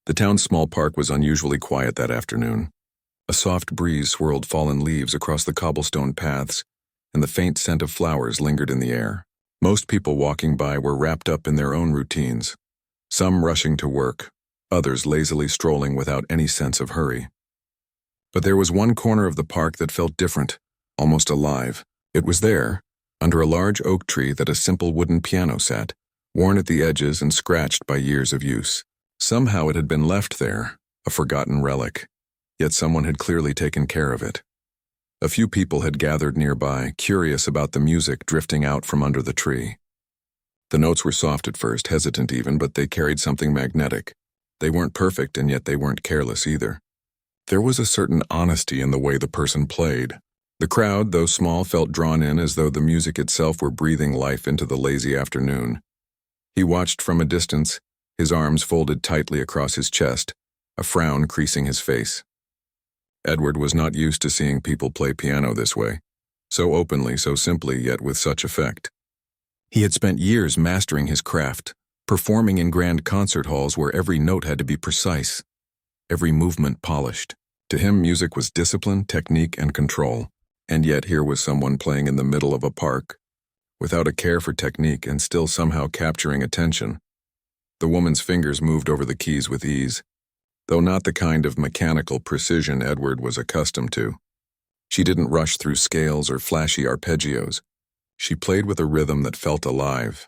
The town's small park was unusually quiet that afternoon. A soft breeze swirled fallen leaves across the cobblestone paths, and the faint scent of flowers lingered in the air. Most people walking by were wrapped up in their own routines, some rushing to work, others lazily strolling without any sense of hurry. But there was one corner of the park that felt different, almost alive. It was there, under a large oak tree that a simple wooden piano sat, worn at the edges and scratched by years of use. Somehow it had been left there, a forgotten relic, yet someone had clearly taken care of it. A few people had gathered nearby, curious about the music drifting out from under the tree. The notes were soft at first, hesitant even, but they carried something magnetic. They weren't perfect, and yet they weren't careless either. There was a certain honesty in the way the person played. The crowd, though small, felt drawn in as though the music itself were breathing life into the lazy afternoon. He watched from a distance, his arms folded tightly across his chest, a frown creasing his face. Edward was not used to seeing people play piano this way, so openly, so simply, yet with such effect. He had spent years mastering his craft, performing in grand concert halls where every note had to be precise, every movement polished. To him, music was discipline, technique, and control. And yet here was someone playing in the middle of a park, without a care for technique and still somehow capturing attention. The woman's fingers moved over the keys with ease, though not the kind of mechanical precision Edward was accustomed to. She didn't rush through scales or flashy arpeggios. She played with a rhythm that felt alive,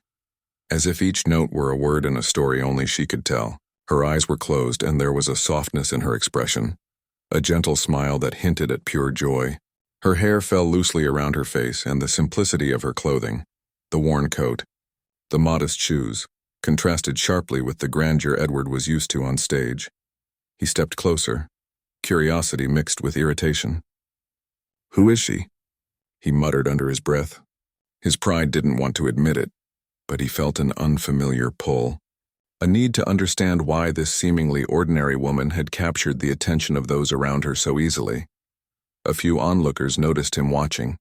as if each note were a word in a story only she could tell. Her eyes were closed, and there was a softness in her expression, a gentle smile that hinted at pure joy. Her hair fell loosely around her face, and the simplicity of her clothing, the worn coat, the modest shoes, contrasted sharply with the grandeur Edward was used to on stage. He stepped closer, curiosity mixed with irritation. "Who is she?" he muttered under his breath. His pride didn't want to admit it, but he felt an unfamiliar pull, a need to understand why this seemingly ordinary woman had captured the attention of those around her so easily. A few onlookers noticed him watching.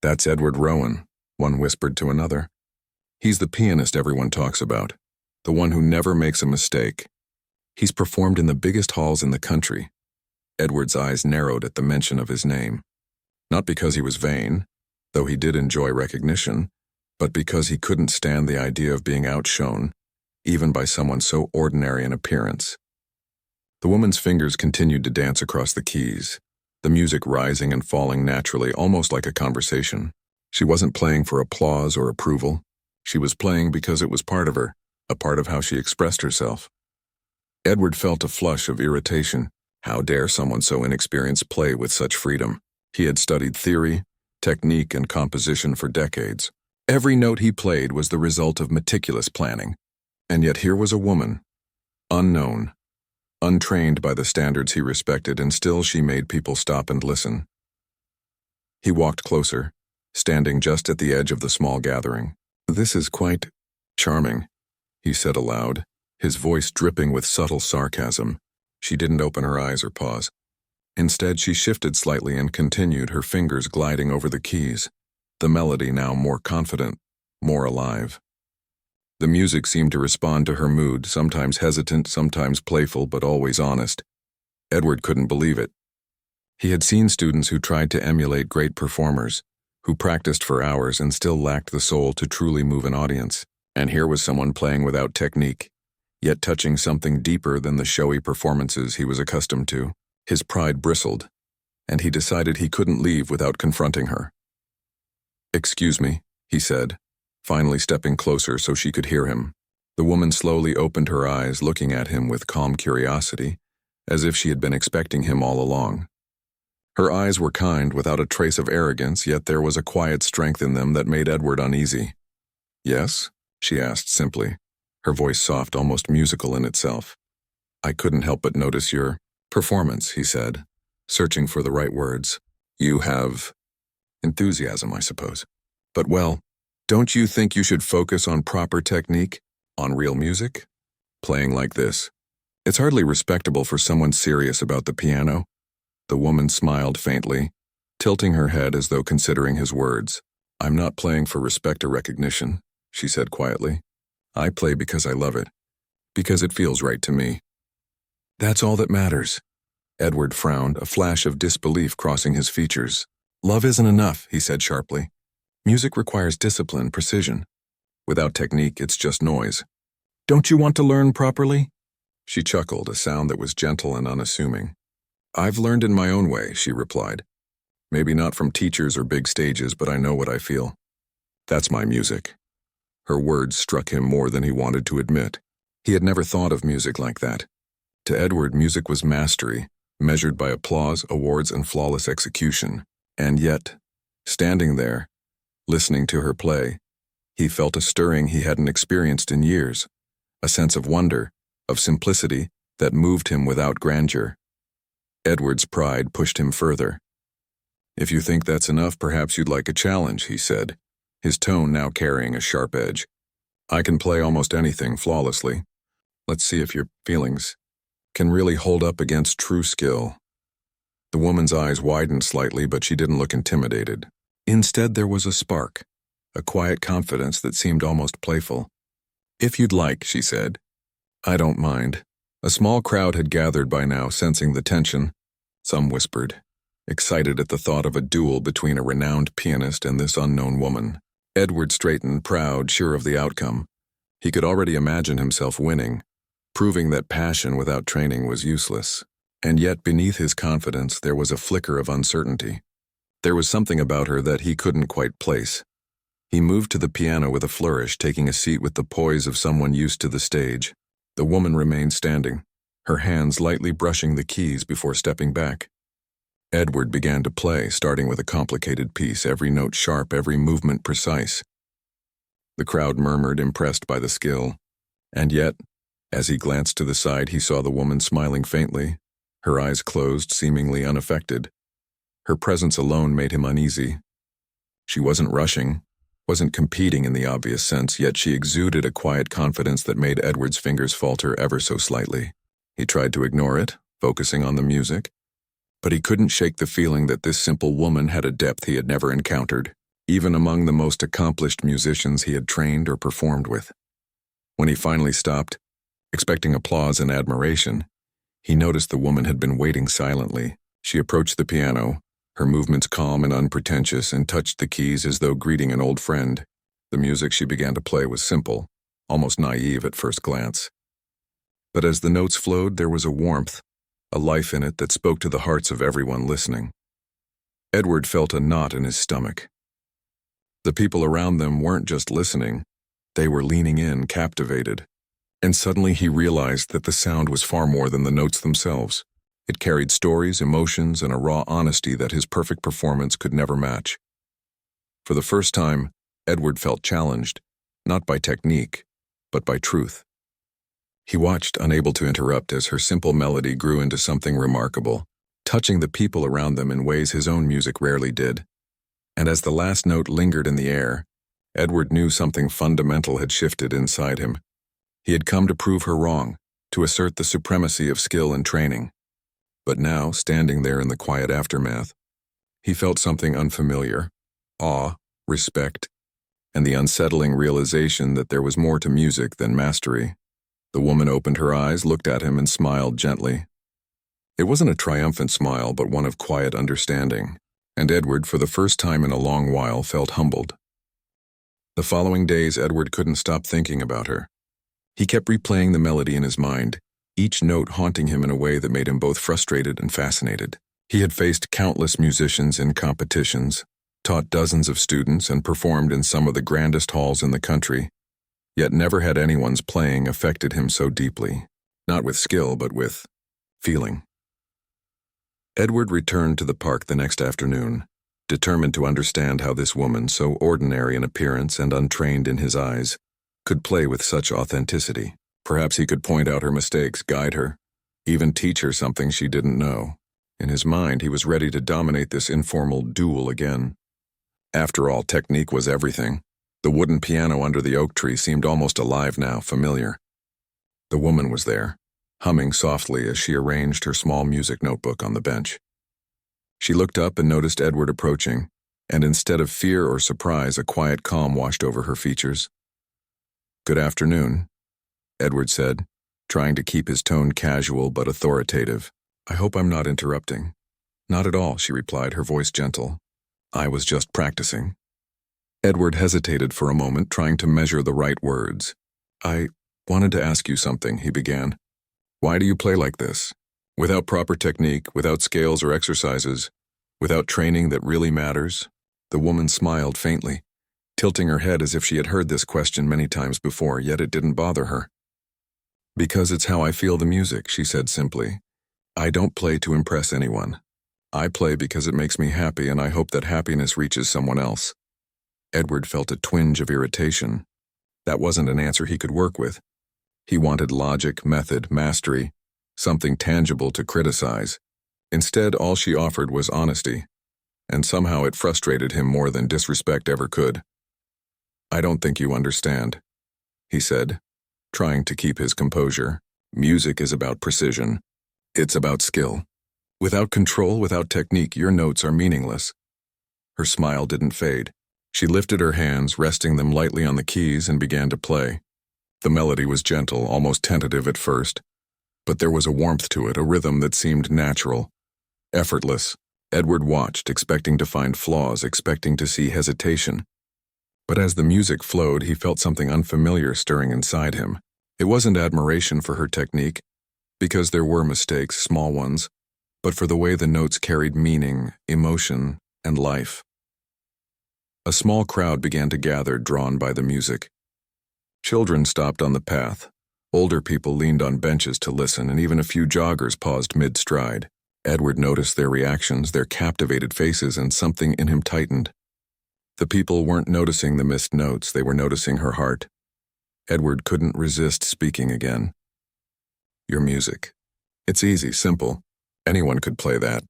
"That's Edward Rowan," one whispered to another. "He's the pianist everyone talks about, the one who never makes a mistake. He's performed in the biggest halls in the country." Edward's eyes narrowed at the mention of his name. Not because he was vain, though he did enjoy recognition, but because he couldn't stand the idea of being outshone, even by someone so ordinary in appearance. The woman's fingers continued to dance across the keys, the music rising and falling naturally, almost like a conversation. She wasn't playing for applause or approval. She was playing because it was part of her, a part of how she expressed herself. Edward felt a flush of irritation. How dare someone so inexperienced play with such freedom? He had studied theory, technique, and composition for decades. Every note he played was the result of meticulous planning. And yet here was a woman, unknown, untrained by the standards he respected, and still she made people stop and listen. He walked closer, standing just at the edge of the small gathering. "This is quite charming," he said aloud, his voice dripping with subtle sarcasm. She didn't open her eyes or pause. Instead, she shifted slightly and continued, her fingers gliding over the keys, the melody now more confident, more alive. The music seemed to respond to her mood, sometimes hesitant, sometimes playful, but always honest. Edward couldn't believe it. He had seen students who tried to emulate great performers, who practiced for hours and still lacked the soul to truly move an audience. And here was someone playing without technique, yet touching something deeper than the showy performances he was accustomed to. His pride bristled, and he decided he couldn't leave without confronting her. "Excuse me," he said, finally stepping closer so she could hear him. The woman slowly opened her eyes, looking at him with calm curiosity, as if she had been expecting him all along. Her eyes were kind, without a trace of arrogance, yet there was a quiet strength in them that made Edward uneasy. "Yes?" she asked simply, her voice soft, almost musical in itself. "I couldn't help but notice your performance," he said, searching for the right words. "You have enthusiasm, I suppose. But well, don't you think you should focus on proper technique, on real music? Playing like this, it's hardly respectable for someone serious about the piano." The woman smiled faintly, tilting her head as though considering his words. "I'm not playing for respect or recognition," she said quietly. "I play because I love it, because it feels right to me." That's all that matters. Edward frowned, a flash of disbelief crossing his features. Love isn't enough, he said sharply. Music requires discipline, precision. Without technique, it's just noise. Don't you want to learn properly? She chuckled, a sound that was gentle and unassuming. I've learned in my own way, she replied. Maybe not from teachers or big stages, but I know what I feel. That's my music. Her words struck him more than he wanted to admit. He had never thought of music like that. To Edward, music was mastery, measured by applause, awards, and flawless execution. And yet, standing there, listening to her play, he felt a stirring he hadn't experienced in years, a sense of wonder, of simplicity that moved him without grandeur. Edward's pride pushed him further. If you think that's enough, perhaps you'd like a challenge, he said, his tone now carrying a sharp edge. I can play almost anything flawlessly. Let's see if your feelings can really hold up against true skill. The woman's eyes widened slightly, but she didn't look intimidated. Instead, there was a spark, a quiet confidence that seemed almost playful. If you'd like, she said. I don't mind. A small crowd had gathered by now, sensing the tension. Some whispered, excited at the thought of a duel between a renowned pianist and this unknown woman. Edward straightened, proud, sure of the outcome. He could already imagine himself winning, proving that passion without training was useless. And yet, beneath his confidence, there was a flicker of uncertainty. There was something about her that he couldn't quite place. He moved to the piano with a flourish, taking a seat with the poise of someone used to the stage. The woman remained standing, her hands lightly brushing the keys before stepping back. Edward began to play, starting with a complicated piece, every note sharp, every movement precise. The crowd murmured, impressed by the skill. And yet, as he glanced to the side, he saw the woman smiling faintly, her eyes closed, seemingly unaffected. Her presence alone made him uneasy. She wasn't rushing, wasn't competing in the obvious sense, yet she exuded a quiet confidence that made Edward's fingers falter ever so slightly. He tried to ignore it, focusing on the music, but he couldn't shake the feeling that this simple woman had a depth he had never encountered, even among the most accomplished musicians he had trained or performed with. When he finally stopped, expecting applause and admiration, he noticed the woman had been waiting silently. She approached the piano, her movements calm and unpretentious, and touched the keys as though greeting an old friend. The music she began to play was simple, almost naive at first glance. But as the notes flowed, there was a warmth, a life in it that spoke to the hearts of everyone listening. Edward felt a knot in his stomach. The people around them weren't just listening, they were leaning in, captivated. And suddenly he realized that the sound was far more than the notes themselves. It carried stories, emotions, and a raw honesty that his perfect performance could never match. For the first time, Edward felt challenged, not by technique, but by truth. He watched, unable to interrupt, as her simple melody grew into something remarkable, touching the people around them in ways his own music rarely did. And as the last note lingered in the air, Edward knew something fundamental had shifted inside him. He had come to prove her wrong, to assert the supremacy of skill and training. But now, standing there in the quiet aftermath, he felt something unfamiliar, awe, respect, and the unsettling realization that there was more to music than mastery. The woman opened her eyes, looked at him, and smiled gently. It wasn't a triumphant smile, but one of quiet understanding, and Edward, for the first time in a long while, felt humbled. The following days, Edward couldn't stop thinking about her. He kept replaying the melody in his mind, each note haunting him in a way that made him both frustrated and fascinated. He had faced countless musicians in competitions, taught dozens of students, and performed in some of the grandest halls in the country, yet never had anyone's playing affected him so deeply, not with skill, but with feeling. Edward returned to the park the next afternoon, determined to understand how this woman, so ordinary in appearance and untrained in his eyes, could play with such authenticity. Perhaps he could point out her mistakes, guide her, even teach her something she didn't know. In his mind, he was ready to dominate this informal duel again. After all, technique was everything. The wooden piano under the oak tree seemed almost alive now, familiar. The woman was there, humming softly as she arranged her small music notebook on the bench. She looked up and noticed Edward approaching, and instead of fear or surprise, a quiet calm washed over her features. "Good afternoon," Edward said, trying to keep his tone casual but authoritative. "I hope I'm not interrupting." "Not at all," she replied, her voice gentle. "I was just practicing." Edward hesitated for a moment, trying to measure the right words. "I wanted to ask you something," he began. "Why do you play like this? Without proper technique, without scales or exercises, without training that really matters?" The woman smiled faintly, tilting her head as if she had heard this question many times before, yet it didn't bother her. "Because it's how I feel the music," she said simply. "I don't play to impress anyone. I play because it makes me happy, and I hope that happiness reaches someone else." Edward felt a twinge of irritation. That wasn't an answer he could work with. He wanted logic, method, mastery, something tangible to criticize. Instead, all she offered was honesty, and somehow it frustrated him more than disrespect ever could. "I don't think you understand," he said, trying to keep his composure. "Music is about precision. It's about skill. Without control, without technique, your notes are meaningless." Her smile didn't fade. She lifted her hands, resting them lightly on the keys, and began to play. The melody was gentle, almost tentative at first, but there was a warmth to it, a rhythm that seemed natural, effortless. Edward watched, expecting to find flaws, expecting to see hesitation. But as the music flowed, he felt something unfamiliar stirring inside him. It wasn't admiration for her technique, because there were mistakes, small ones, but for the way the notes carried meaning, emotion, and life. A small crowd began to gather, drawn by the music. Children stopped on the path. Older people leaned on benches to listen, and even a few joggers paused mid-stride. Edward noticed their reactions, their captivated faces, and something in him tightened. The people weren't noticing the missed notes, they were noticing her heart. Edward couldn't resist speaking again. "Your music. It's easy, simple. Anyone could play that."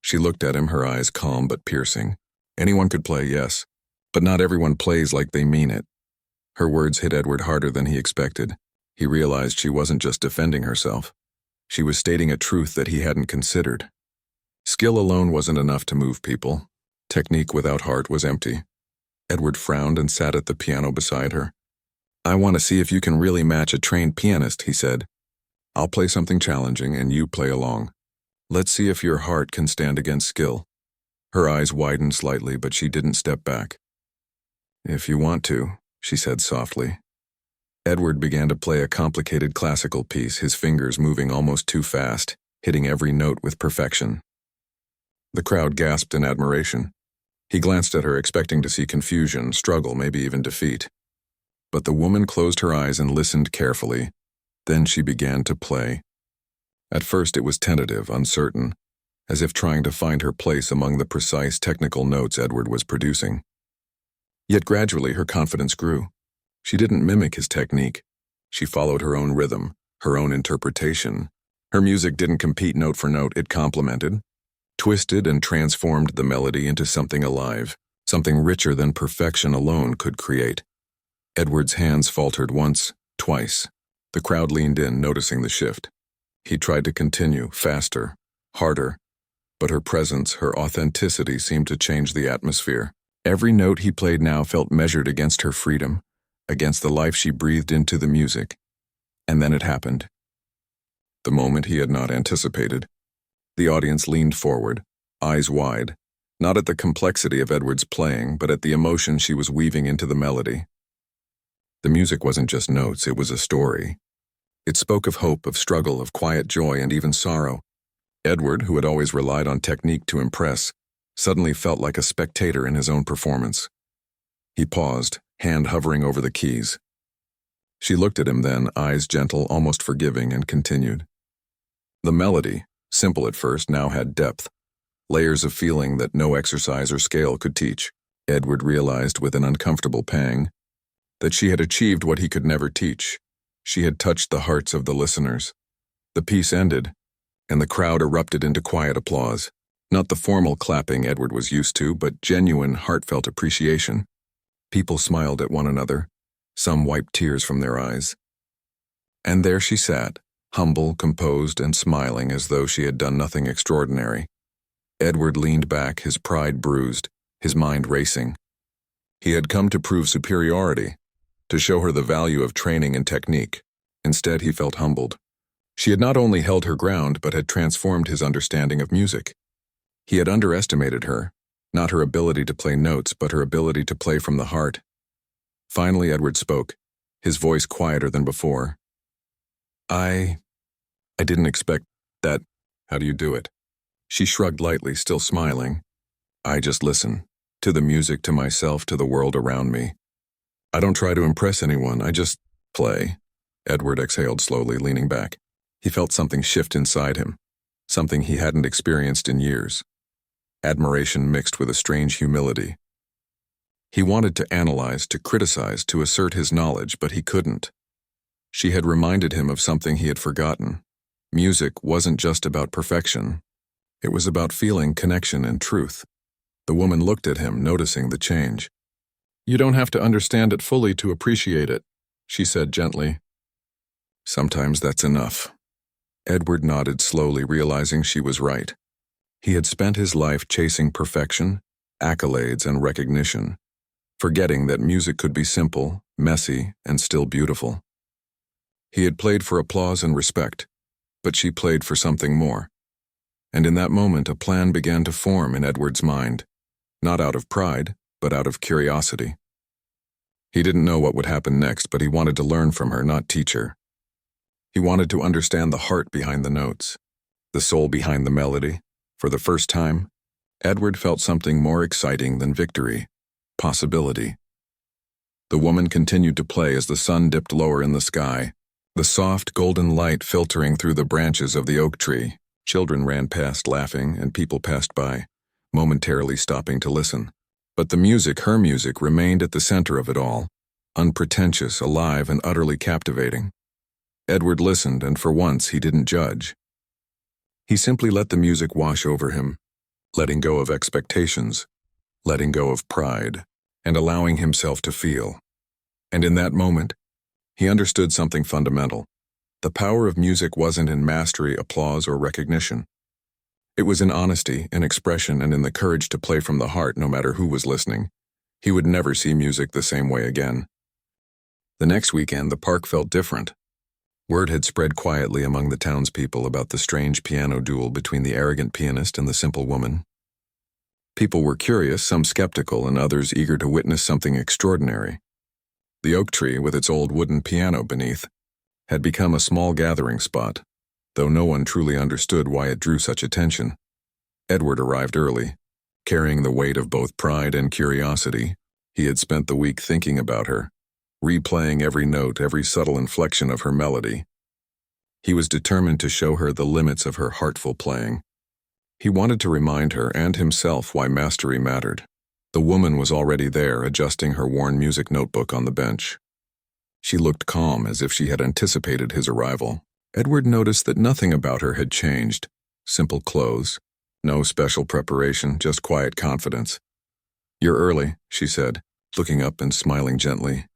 She looked at him, her eyes calm but piercing. "Anyone could play, yes, but not everyone plays like they mean it." Her words hit Edward harder than he expected. He realized she wasn't just defending herself. She was stating a truth that he hadn't considered. Skill alone wasn't enough to move people. Technique without heart was empty. Edward frowned and sat at the piano beside her. "I want to see if you can really match a trained pianist," he said. "I'll play something challenging and you play along. Let's see if your heart can stand against skill." Her eyes widened slightly, but she didn't step back. "If you want to," she said softly. Edward began to play a complicated classical piece, his fingers moving almost too fast, hitting every note with perfection. The crowd gasped in admiration. He glanced at her, expecting to see confusion, struggle, maybe even defeat. But the woman closed her eyes and listened carefully. Then she began to play. At first it was tentative, uncertain, as if trying to find her place among the precise technical notes Edward was producing. Yet gradually her confidence grew. She didn't mimic his technique. She followed her own rhythm, her own interpretation. Her music didn't compete note for note, it complemented, twisted and transformed the melody into something alive, something richer than perfection alone could create. Edward's hands faltered once, twice. The crowd leaned in, noticing the shift. He tried to continue, faster, harder, but her presence, her authenticity seemed to change the atmosphere. Every note he played now felt measured against her freedom, against the life she breathed into the music. And then it happened. The moment he had not anticipated. The audience leaned forward, eyes wide, not at the complexity of Edward's playing, but at the emotion she was weaving into the melody. The music wasn't just notes, it was a story. It spoke of hope, of struggle, of quiet joy, and even sorrow. Edward, who had always relied on technique to impress, suddenly felt like a spectator in his own performance. He paused, hand hovering over the keys. She looked at him then, eyes gentle, almost forgiving, and continued. The melody, simple at first, now had depth, layers of feeling that no exercise or scale could teach. Edward realized with an uncomfortable pang that she had achieved what he could never teach. She had touched the hearts of the listeners. The piece ended, and the crowd erupted into quiet applause. Not the formal clapping Edward was used to, but genuine, heartfelt appreciation. People smiled at one another. Some wiped tears from their eyes. And there she sat, humble, composed, and smiling as though she had done nothing extraordinary. Edward leaned back, his pride bruised, his mind racing. He had come to prove superiority, to show her the value of training and technique. Instead, he felt humbled. She had not only held her ground but had transformed his understanding of music. He had underestimated her, not her ability to play notes but her ability to play from the heart. Finally, Edward spoke, his voice quieter than before. I didn't expect that. How do you do it? She shrugged lightly, still smiling. I just listen. To the music, to myself, to the world around me. I don't try to impress anyone, I just play. Edward exhaled slowly, leaning back. He felt something shift inside him, something he hadn't experienced in years. Admiration mixed with a strange humility. He wanted to analyze, to criticize, to assert his knowledge, but he couldn't. She had reminded him of something he had forgotten. Music wasn't just about perfection. It was about feeling, connection, and truth. The woman looked at him, noticing the change. You don't have to understand it fully to appreciate it, she said gently. Sometimes that's enough. Edward nodded slowly, realizing she was right. He had spent his life chasing perfection, accolades, and recognition, forgetting that music could be simple, messy, and still beautiful. He had played for applause and respect, but she played for something more. And in that moment, a plan began to form in Edward's mind, not out of pride, but out of curiosity. He didn't know what would happen next, but he wanted to learn from her, not teach her. He wanted to understand the heart behind the notes, the soul behind the melody. For the first time, Edward felt something more exciting than victory, possibility. The woman continued to play as the sun dipped lower in the sky, the soft golden light filtering through the branches of the oak tree. Children ran past laughing, and people passed by, momentarily stopping to listen. But the music, her music, remained at the center of it all, unpretentious, alive, and utterly captivating. Edward listened, and for once he didn't judge. He simply let the music wash over him, letting go of expectations, letting go of pride, and allowing himself to feel. And in that moment, he understood something fundamental. The power of music wasn't in mastery, applause, or recognition. It was in honesty, in expression, and in the courage to play from the heart no matter who was listening. He would never see music the same way again. The next weekend, the park felt different. Word had spread quietly among the townspeople about the strange piano duel between the arrogant pianist and the simple woman. People were curious, some skeptical, and others eager to witness something extraordinary. The oak tree, with its old wooden piano beneath, had become a small gathering spot, though no one truly understood why it drew such attention. Edward arrived early, carrying the weight of both pride and curiosity. He had spent the week thinking about her, replaying every note, every subtle inflection of her melody. He was determined to show her the limits of her heartful playing. He wanted to remind her and himself why mastery mattered. The woman was already there, adjusting her worn music notebook on the bench. She looked calm, as if she had anticipated his arrival. Edward noticed that nothing about her had changed. Simple clothes, no special preparation, just quiet confidence. You're early, she said, looking up and smiling gently.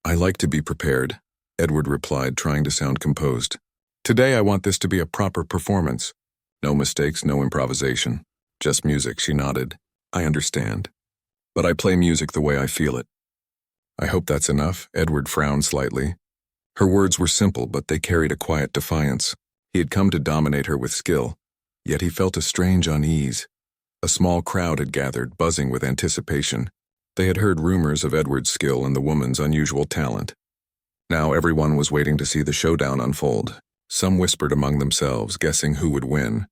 I like to be prepared, Edward replied, trying to sound composed. Today I want this to be a proper performance. No mistakes, no improvisation. Just music, she nodded. I understand. But I play music the way I feel it. I hope that's enough, Edward frowned slightly. Her words were simple, but they carried a quiet defiance. He had come to dominate her with skill, yet he felt a strange unease. A small crowd had gathered, buzzing with anticipation. They had heard rumors of Edward's skill and the woman's unusual talent. Now everyone was waiting to see the showdown unfold. Some whispered among themselves, guessing who would win,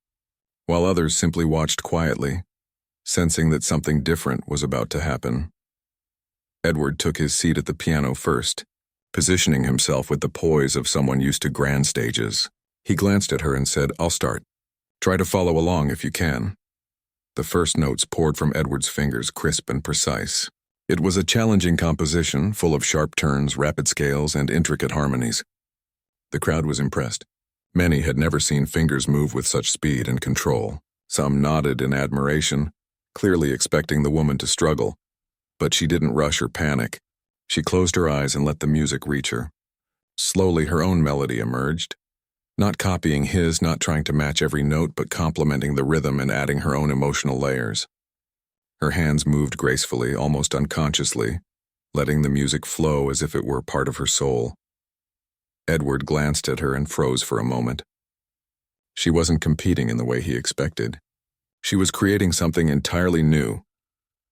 while others simply watched quietly, sensing that something different was about to happen. Edward took his seat at the piano first, positioning himself with the poise of someone used to grand stages. He glanced at her and said, I'll start. Try to follow along if you can. The first notes poured from Edward's fingers, crisp and precise. It was a challenging composition, full of sharp turns, rapid scales, and intricate harmonies. The crowd was impressed. Many had never seen fingers move with such speed and control. Some nodded in admiration, clearly expecting the woman to struggle. But she didn't rush or panic. She closed her eyes and let the music reach her. Slowly, her own melody emerged. Not copying his, not trying to match every note, but complementing the rhythm and adding her own emotional layers. Her hands moved gracefully, almost unconsciously, letting the music flow as if it were part of her soul. Edward glanced at her and froze for a moment. She wasn't competing in the way he expected. She was creating something entirely new,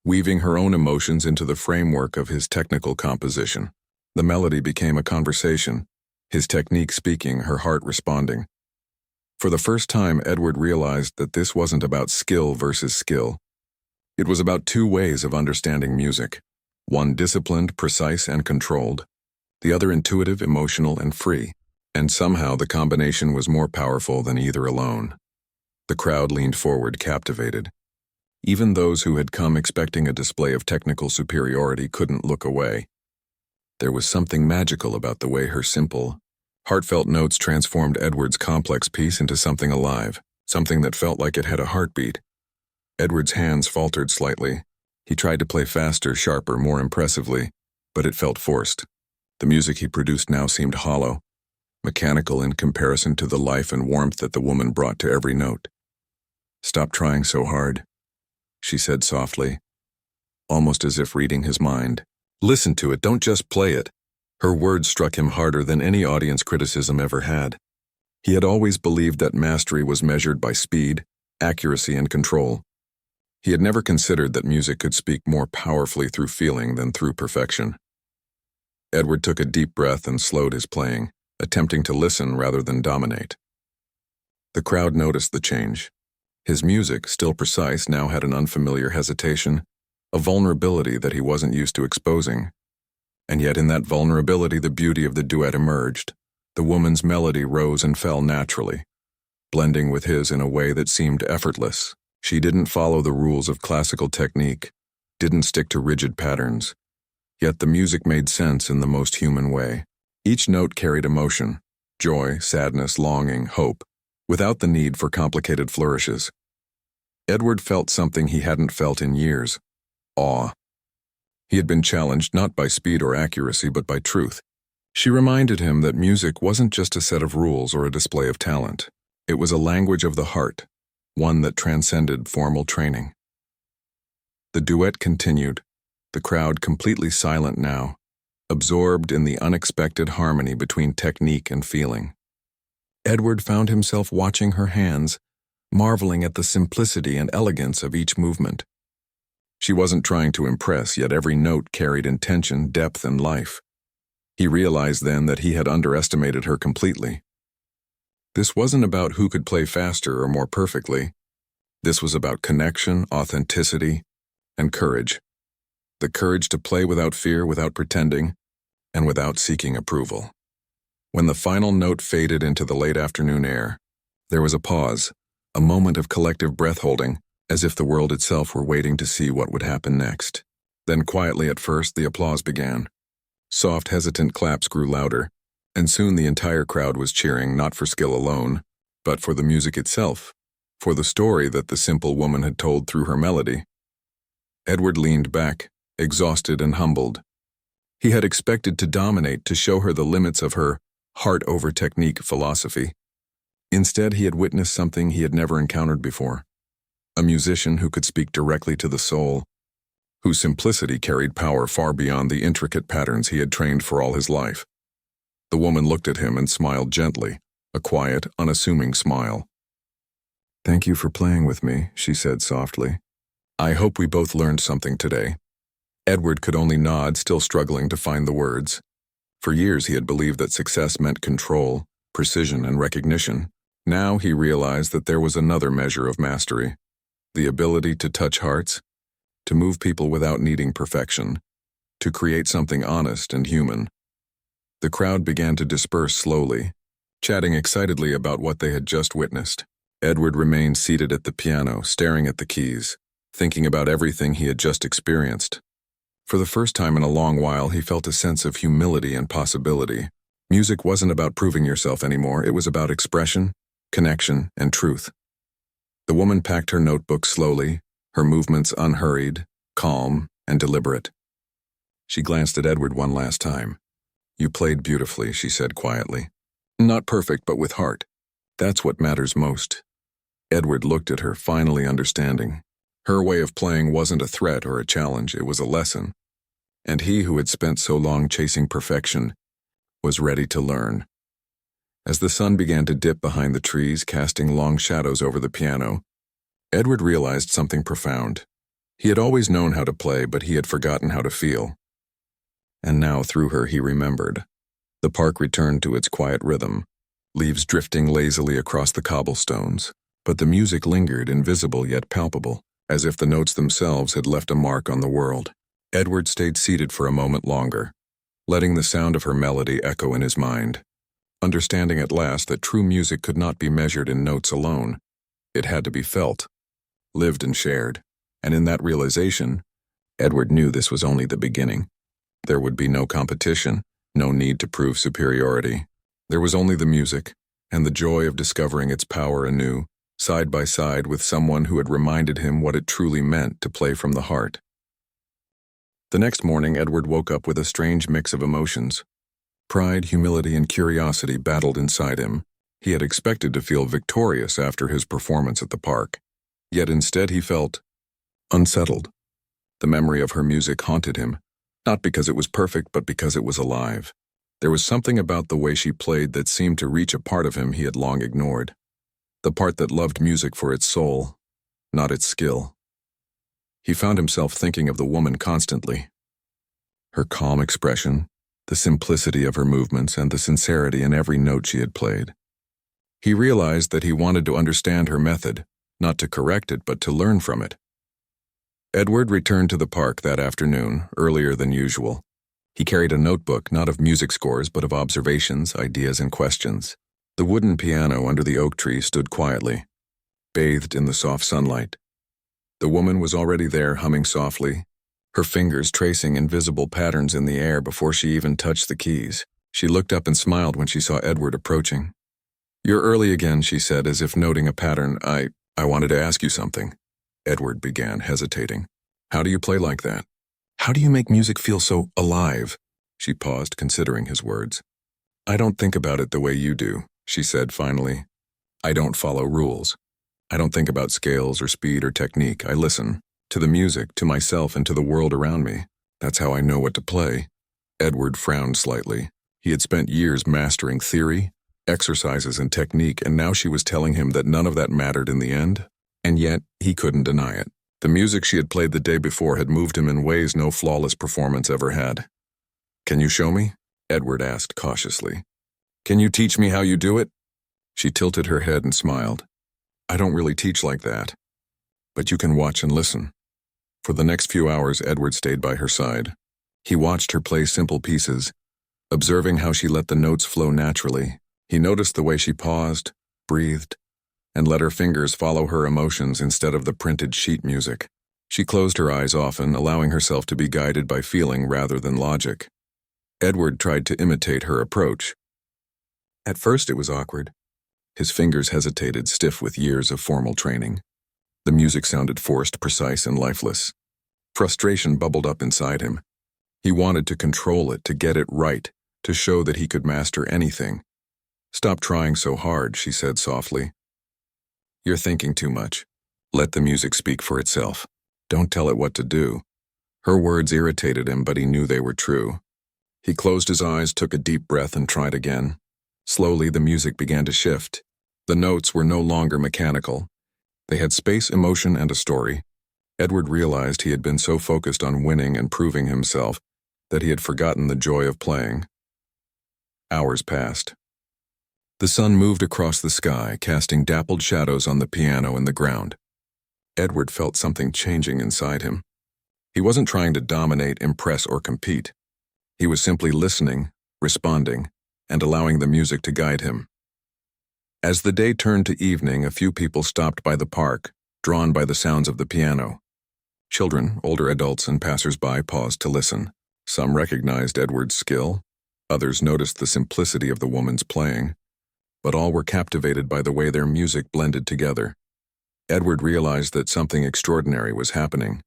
weaving her own emotions into the framework of his technical composition. The melody became a conversation, his technique speaking, her heart responding. For the first time, Edward realized that this wasn't about skill versus skill. It was about two ways of understanding music, one disciplined, precise, and controlled, the other intuitive, emotional, and free. And somehow the combination was more powerful than either alone. The crowd leaned forward, captivated. Even those who had come expecting a display of technical superiority couldn't look away. There was something magical about the way her simple, heartfelt notes transformed Edward's complex piece into something alive, something that felt like it had a heartbeat. Edward's hands faltered slightly. He tried to play faster, sharper, more impressively, but it felt forced. The music he produced now seemed hollow, mechanical in comparison to the life and warmth that the woman brought to every note. "Stop trying so hard," she said softly, almost as if reading his mind. "Listen to it, don't just play it." Her words struck him harder than any audience criticism ever had. He had always believed that mastery was measured by speed, accuracy, and control. He had never considered that music could speak more powerfully through feeling than through perfection. Edward took a deep breath and slowed his playing, attempting to listen rather than dominate. The crowd noticed the change. His music, still precise, now had an unfamiliar hesitation, a vulnerability that he wasn't used to exposing. And yet in that vulnerability the beauty of the duet emerged. The woman's melody rose and fell naturally, blending with his in a way that seemed effortless. She didn't follow the rules of classical technique, didn't stick to rigid patterns. Yet the music made sense in the most human way. Each note carried emotion, joy, sadness, longing, hope, without the need for complicated flourishes. Edward felt something he hadn't felt in years: awe. He had been challenged not by speed or accuracy, but by truth. She reminded him that music wasn't just a set of rules or a display of talent. It was a language of the heart, one that transcended formal training. The duet continued, the crowd completely silent now, absorbed in the unexpected harmony between technique and feeling. Edward found himself watching her hands, marveling at the simplicity and elegance of each movement. She wasn't trying to impress, yet every note carried intention, depth, and life. He realized then that he had underestimated her completely. This wasn't about who could play faster or more perfectly. This was about connection, authenticity, and courage. The courage to play without fear, without pretending, and without seeking approval. When the final note faded into the late afternoon air, there was a pause, a moment of collective breath-holding, as if the world itself were waiting to see what would happen next. Then quietly at first, the applause began. Soft, hesitant claps grew louder, and soon the entire crowd was cheering not for skill alone, but for the music itself, for the story that the simple woman had told through her melody. Edward leaned back, exhausted and humbled. He had expected to dominate, to show her the limits of her heart-over-technique philosophy. Instead, he had witnessed something he had never encountered before. A musician who could speak directly to the soul, whose simplicity carried power far beyond the intricate patterns he had trained for all his life. The woman looked at him and smiled gently, a quiet, unassuming smile. "Thank you for playing with me," she said softly. "I hope we both learned something today." Edward could only nod, still struggling to find the words. For years he had believed that success meant control, precision, and recognition. Now he realized that there was another measure of mastery: the ability to touch hearts, to move people without needing perfection, to create something honest and human. The crowd began to disperse slowly, chatting excitedly about what they had just witnessed. Edward remained seated at the piano, staring at the keys, thinking about everything he had just experienced. For the first time in a long while, he felt a sense of humility and possibility. Music wasn't about proving yourself anymore, it was about expression, connection, and truth. The woman packed her notebook slowly, her movements unhurried, calm, and deliberate. She glanced at Edward one last time. "You played beautifully," she said quietly. "Not perfect, but with heart. That's what matters most." Edward looked at her, finally understanding. Her way of playing wasn't a threat or a challenge, it was a lesson. And he who had spent so long chasing perfection was ready to learn. As the sun began to dip behind the trees, casting long shadows over the piano, Edward realized something profound. He had always known how to play, but he had forgotten how to feel. And now, through her, he remembered. The park returned to its quiet rhythm, leaves drifting lazily across the cobblestones, but the music lingered, invisible yet palpable, as if the notes themselves had left a mark on the world. Edward stayed seated for a moment longer, letting the sound of her melody echo in his mind, understanding at last that true music could not be measured in notes alone. It had to be felt, lived and shared, and in that realization, Edward knew this was only the beginning. There would be no competition, no need to prove superiority. There was only the music, and the joy of discovering its power anew, side by side with someone who had reminded him what it truly meant to play from the heart. The next morning, Edward woke up with a strange mix of emotions. Pride, humility, and curiosity battled inside him. He had expected to feel victorious after his performance at the park, yet instead he felt unsettled. The memory of her music haunted him, not because it was perfect, but because it was alive. There was something about the way she played that seemed to reach a part of him he had long ignored. The part that loved music for its soul, not its skill. He found himself thinking of the woman constantly. Her calm expression, the simplicity of her movements, and the sincerity in every note she had played. He realized that he wanted to understand her method, not to correct it, but to learn from it. Edward returned to the park that afternoon, earlier than usual. He carried a notebook, not of music scores, but of observations, ideas, and questions. The wooden piano under the oak tree stood quietly, bathed in the soft sunlight. The woman was already there, humming softly, her fingers tracing invisible patterns in the air before she even touched the keys. She looked up and smiled when she saw Edward approaching. "You're early again," she said, as if noting a pattern. I wanted to ask you something." Edward began, hesitating. "How do you play like that? How do you make music feel so alive?" She paused, considering his words. "I don't think about it the way you do," she said finally. "I don't follow rules. I don't think about scales or speed or technique. I listen to the music, to myself, and to the world around me. That's how I know what to play." Edward frowned slightly. He had spent years mastering theory, exercises, and technique, and now she was telling him that none of that mattered in the end. And yet, he couldn't deny it. The music she had played the day before had moved him in ways no flawless performance ever had. "Can you show me?" Edward asked cautiously. "Can you teach me how you do it?" She tilted her head and smiled. "I don't really teach like that. But you can watch and listen." For the next few hours, Edward stayed by her side. He watched her play simple pieces, observing how she let the notes flow naturally. He noticed the way she paused, breathed, and let her fingers follow her emotions instead of the printed sheet music. She closed her eyes often, allowing herself to be guided by feeling rather than logic. Edward tried to imitate her approach. At first it was awkward. His fingers hesitated, stiff with years of formal training. The music sounded forced, precise, and lifeless. Frustration bubbled up inside him. He wanted to control it, to get it right, to show that he could master anything. "Stop trying so hard," she said softly. "You're thinking too much. Let the music speak for itself. Don't tell it what to do." Her words irritated him, but he knew they were true. He closed his eyes, took a deep breath, and tried again. Slowly, the music began to shift. The notes were no longer mechanical. They had space, emotion, and a story. Edward realized he had been so focused on winning and proving himself that he had forgotten the joy of playing. Hours passed. The sun moved across the sky, casting dappled shadows on the piano and the ground. Edward felt something changing inside him. He wasn't trying to dominate, impress, or compete. He was simply listening, responding, and allowing the music to guide him. As the day turned to evening, a few people stopped by the park, drawn by the sounds of the piano. Children, older adults, and passers-by paused to listen. Some recognized Edward's skill. Others noticed the simplicity of the woman's playing. But all were captivated by the way their music blended together. Edward realized that something extraordinary was happening.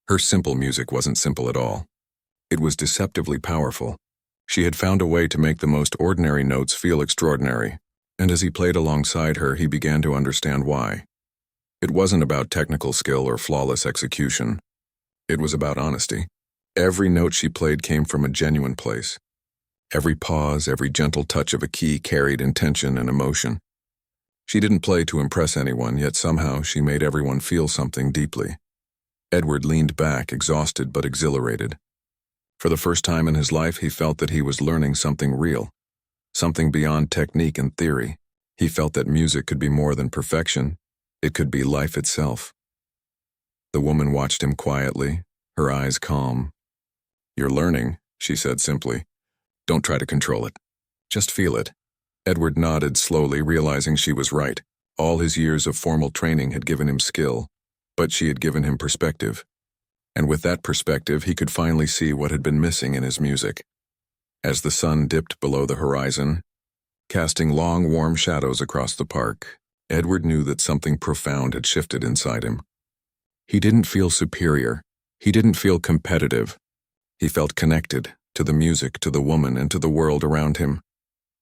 Her simple music wasn't simple at all. It was deceptively powerful. She had found a way to make the most ordinary notes feel extraordinary, and as he played alongside her, he began to understand why. It wasn't about technical skill or flawless execution. It was about honesty. Every note she played came from a genuine place. Every pause, every gentle touch of a key carried intention and emotion. She didn't play to impress anyone, yet somehow she made everyone feel something deeply. Edward leaned back, exhausted but exhilarated. For the first time in his life, he felt that he was learning something real, something beyond technique and theory. He felt that music could be more than perfection. It could be life itself. The woman watched him quietly, her eyes calm. "You're learning," she said simply. "Don't try to control it. Just feel it." Edward nodded slowly, realizing she was right. All his years of formal training had given him skill, but she had given him perspective. And with that perspective, he could finally see what had been missing in his music. As the sun dipped below the horizon, casting long, warm shadows across the park, Edward knew that something profound had shifted inside him. He didn't feel superior. He didn't feel competitive. He felt connected to the music, to the woman, and to the world around him.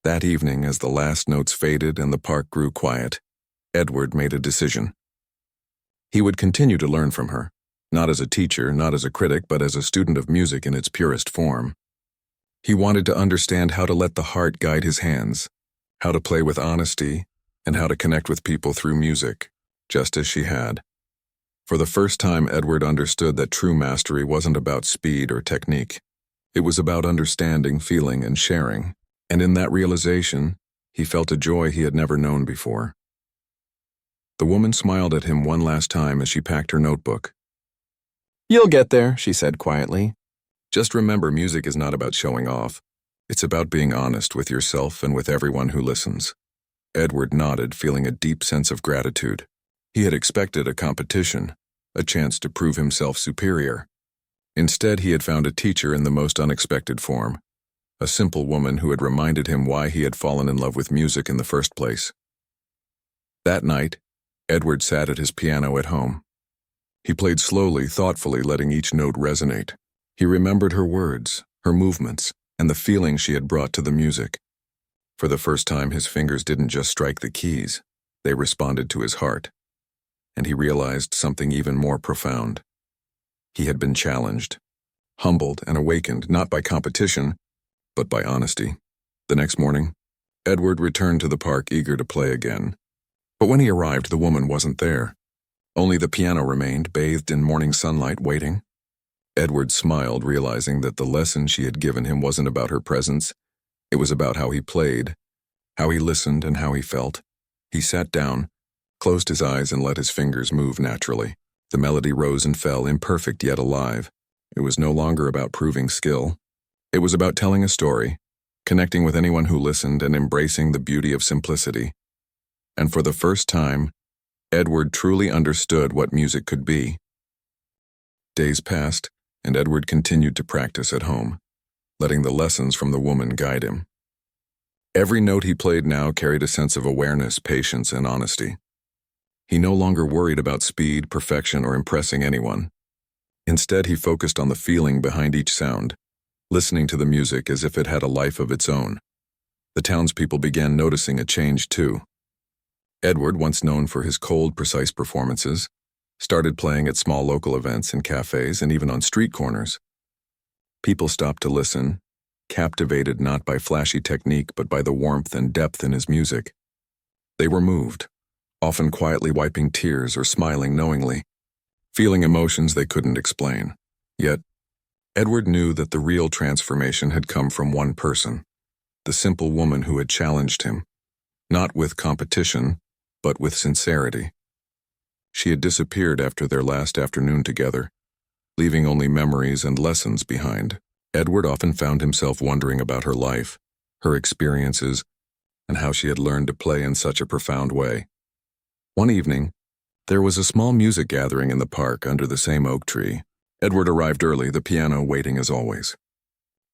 That evening, as the last notes faded and the park grew quiet, Edward made a decision. He would continue to learn from her, not as a teacher, not as a critic, but as a student of music in its purest form. He wanted to understand how to let the heart guide his hands, how to play with honesty, and how to connect with people through music, just as she had. For the first time, Edward understood that true mastery wasn't about speed or technique. It was about understanding, feeling, and sharing. And in that realization, he felt a joy he had never known before. The woman smiled at him one last time as she packed her notebook. "You'll get there," she said quietly. "Just remember, music is not about showing off. It's about being honest with yourself and with everyone who listens." Edward nodded, feeling a deep sense of gratitude. He had expected a competition, a chance to prove himself superior. Instead, he had found a teacher in the most unexpected form, a simple woman who had reminded him why he had fallen in love with music in the first place. That night, Edward sat at his piano at home. He played slowly, thoughtfully, letting each note resonate. He remembered her words, her movements, and the feeling she had brought to the music. For the first time, his fingers didn't just strike the keys, they responded to his heart. And he realized something even more profound. He had been challenged, humbled, and awakened, not by competition, but by honesty. The next morning, Edward returned to the park, eager to play again. But when he arrived, the woman wasn't there. Only the piano remained, bathed in morning sunlight, waiting. Edward smiled, realizing that the lesson she had given him wasn't about her presence. It was about how he played, how he listened, and how he felt. He sat down, closed his eyes, and let his fingers move naturally. The melody rose and fell, imperfect yet alive. It was no longer about proving skill. It was about telling a story, connecting with anyone who listened, and embracing the beauty of simplicity. And for the first time, Edward truly understood what music could be. Days passed, and Edward continued to practice at home, letting the lessons from the woman guide him. Every note he played now carried a sense of awareness, patience, and honesty. He no longer worried about speed, perfection, or impressing anyone. Instead, he focused on the feeling behind each sound, listening to the music as if it had a life of its own. The townspeople began noticing a change too. Edward, once known for his cold, precise performances, started playing at small local events in cafes and even on street corners. People stopped to listen, captivated not by flashy technique but by the warmth and depth in his music. They were moved, often quietly wiping tears or smiling knowingly, feeling emotions they couldn't explain. Yet, Edward knew that the real transformation had come from one person, the simple woman who had challenged him, not with competition, but with sincerity. She had disappeared after their last afternoon together, leaving only memories and lessons behind. Edward often found himself wondering about her life, her experiences, and how she had learned to play in such a profound way. One evening, there was a small music gathering in the park under the same oak tree. Edward arrived early, the piano waiting as always.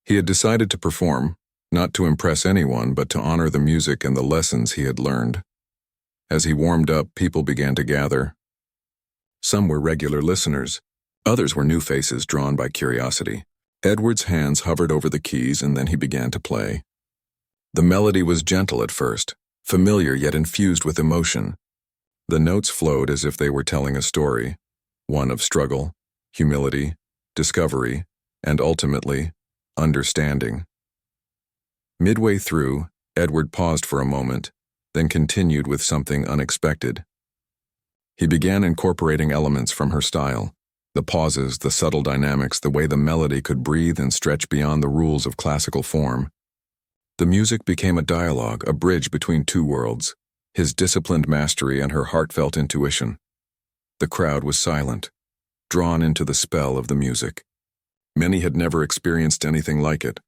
He had decided to perform, not to impress anyone, but to honor the music and the lessons he had learned. As he warmed up, people began to gather. Some were regular listeners, others were new faces drawn by curiosity. Edward's hands hovered over the keys, and then he began to play. The melody was gentle at first, familiar yet infused with emotion. The notes flowed as if they were telling a story, one of struggle, humility, discovery, and ultimately, understanding. Midway through, Edward paused for a moment, then continued with something unexpected. He began incorporating elements from her style, the pauses, the subtle dynamics, the way the melody could breathe and stretch beyond the rules of classical form. The music became a dialogue, a bridge between two worlds, his disciplined mastery and her heartfelt intuition. The crowd was silent, drawn into the spell of the music. Many had never experienced anything like it.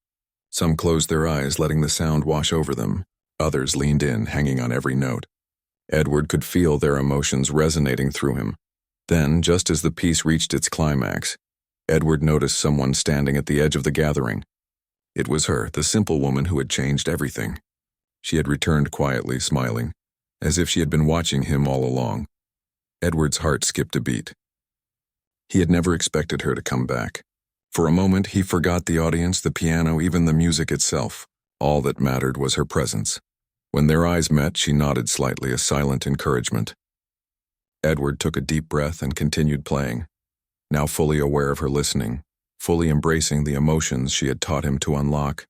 Some closed their eyes, letting the sound wash over them. Others leaned in, hanging on every note. Edward could feel their emotions resonating through him. Then, just as the piece reached its climax, Edward noticed someone standing at the edge of the gathering. It was her, the simple woman who had changed everything. She had returned quietly, smiling, as if she had been watching him all along. Edward's heart skipped a beat. He had never expected her to come back. For a moment, he forgot the audience, the piano, even the music itself. All that mattered was her presence. When their eyes met, she nodded slightly, a silent encouragement. Edward took a deep breath and continued playing, now fully aware of her listening, fully embracing the emotions she had taught him to unlock.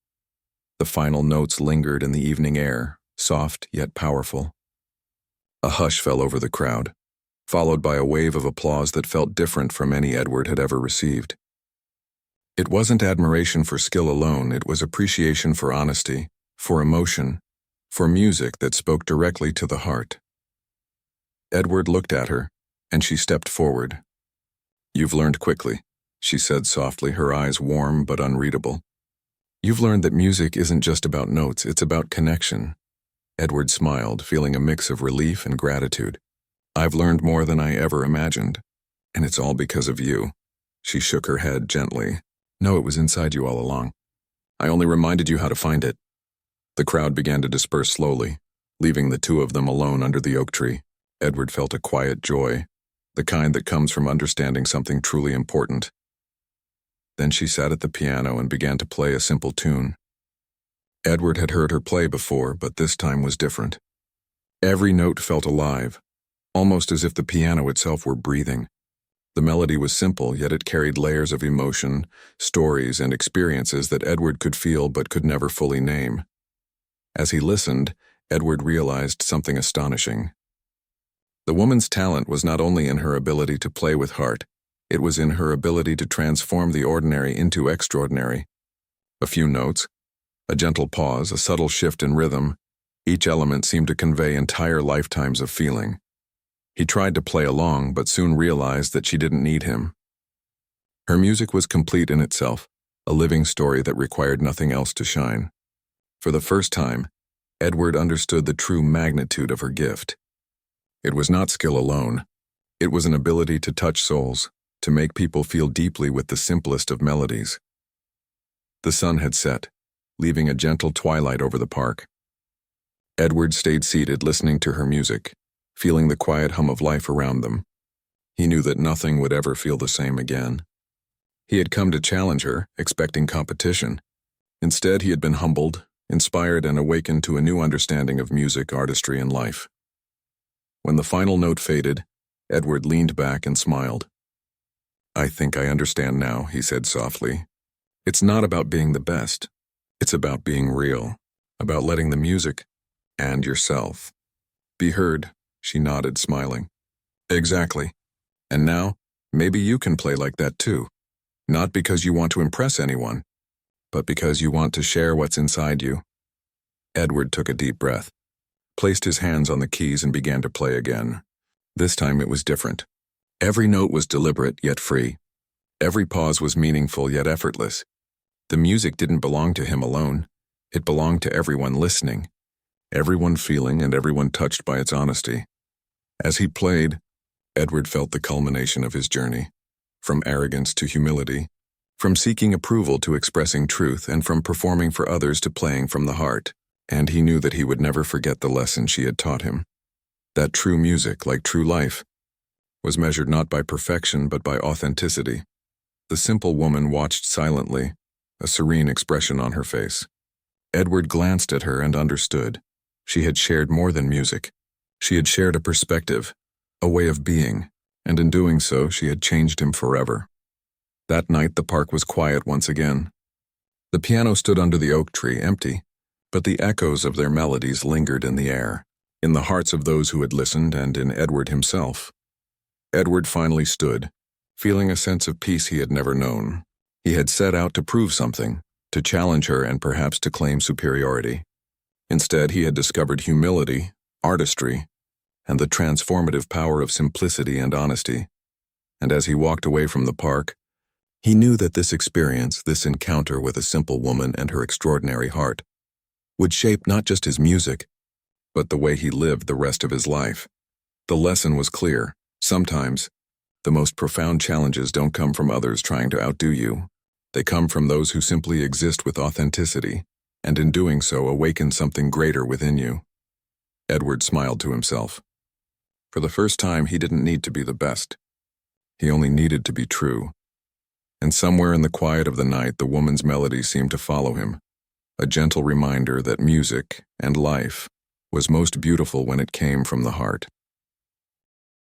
The final notes lingered in the evening air, soft yet powerful. A hush fell over the crowd, followed by a wave of applause that felt different from any Edward had ever received. It wasn't admiration for skill alone, it was appreciation for honesty, for emotion, for music that spoke directly to the heart. Edward looked at her, and she stepped forward. "You've learned quickly," she said softly, her eyes warm but unreadable. "You've learned that music isn't just about notes, it's about connection." Edward smiled, feeling a mix of relief and gratitude. "I've learned more than I ever imagined, and it's all because of you." She shook her head gently. "No, it was inside you all along. I only reminded you how to find it." The crowd began to disperse slowly, leaving the two of them alone under the oak tree. Edward felt a quiet joy, the kind that comes from understanding something truly important. Then she sat at the piano and began to play a simple tune. Edward had heard her play before, but this time was different. Every note felt alive, almost as if the piano itself were breathing. The melody was simple, yet it carried layers of emotion, stories, and experiences that Edward could feel but could never fully name. As he listened, Edward realized something astonishing. The woman's talent was not only in her ability to play with heart, it was in her ability to transform the ordinary into extraordinary. A few notes, a gentle pause, a subtle shift in rhythm, each element seemed to convey entire lifetimes of feeling. He tried to play along, but soon realized that she didn't need him. Her music was complete in itself, a living story that required nothing else to shine. For the first time, Edward understood the true magnitude of her gift. It was not skill alone. It was an ability to touch souls, to make people feel deeply with the simplest of melodies. The sun had set, leaving a gentle twilight over the park. Edward stayed seated, listening to her music, feeling the quiet hum of life around them. He knew that nothing would ever feel the same again. He had come to challenge her, expecting competition. Instead, he had been humbled, inspired, and awakened to a new understanding of music, artistry, and life. When the final note faded, Edward leaned back and smiled. "I think I understand now," he said softly. "It's not about being the best. It's about being real, about letting the music and yourself be heard." She nodded, smiling. "Exactly. And now, maybe you can play like that too. Not because you want to impress anyone, but because you want to share what's inside you." Edward took a deep breath, placed his hands on the keys and began to play again. This time it was different. Every note was deliberate yet free. Every pause was meaningful yet effortless. The music didn't belong to him alone. It belonged to everyone listening, everyone feeling, and everyone touched by its honesty. As he played, Edward felt the culmination of his journey, from arrogance to humility, from seeking approval to expressing truth, and from performing for others to playing from the heart. And he knew that he would never forget the lesson she had taught him. That true music, like true life, was measured not by perfection but by authenticity. The simple woman watched silently, a serene expression on her face. Edward glanced at her and understood. She had shared more than music. She had shared a perspective, a way of being, and in doing so, she had changed him forever. That night, the park was quiet once again. The piano stood under the oak tree, empty, but the echoes of their melodies lingered in the air, in the hearts of those who had listened and in Edward himself. Edward finally stood, feeling a sense of peace he had never known. He had set out to prove something, to challenge her and perhaps to claim superiority. Instead, he had discovered humility, artistry, and the transformative power of simplicity and honesty. And as he walked away from the park, he knew that this experience, this encounter with a simple woman and her extraordinary heart, would shape not just his music, but the way he lived the rest of his life. The lesson was clear. Sometimes, the most profound challenges don't come from others trying to outdo you. They come from those who simply exist with authenticity, and in doing so awaken something greater within you. Edward smiled to himself. For the first time, he didn't need to be the best. He only needed to be true. And somewhere in the quiet of the night, the woman's melody seemed to follow him, a gentle reminder that music and life was most beautiful when it came from the heart.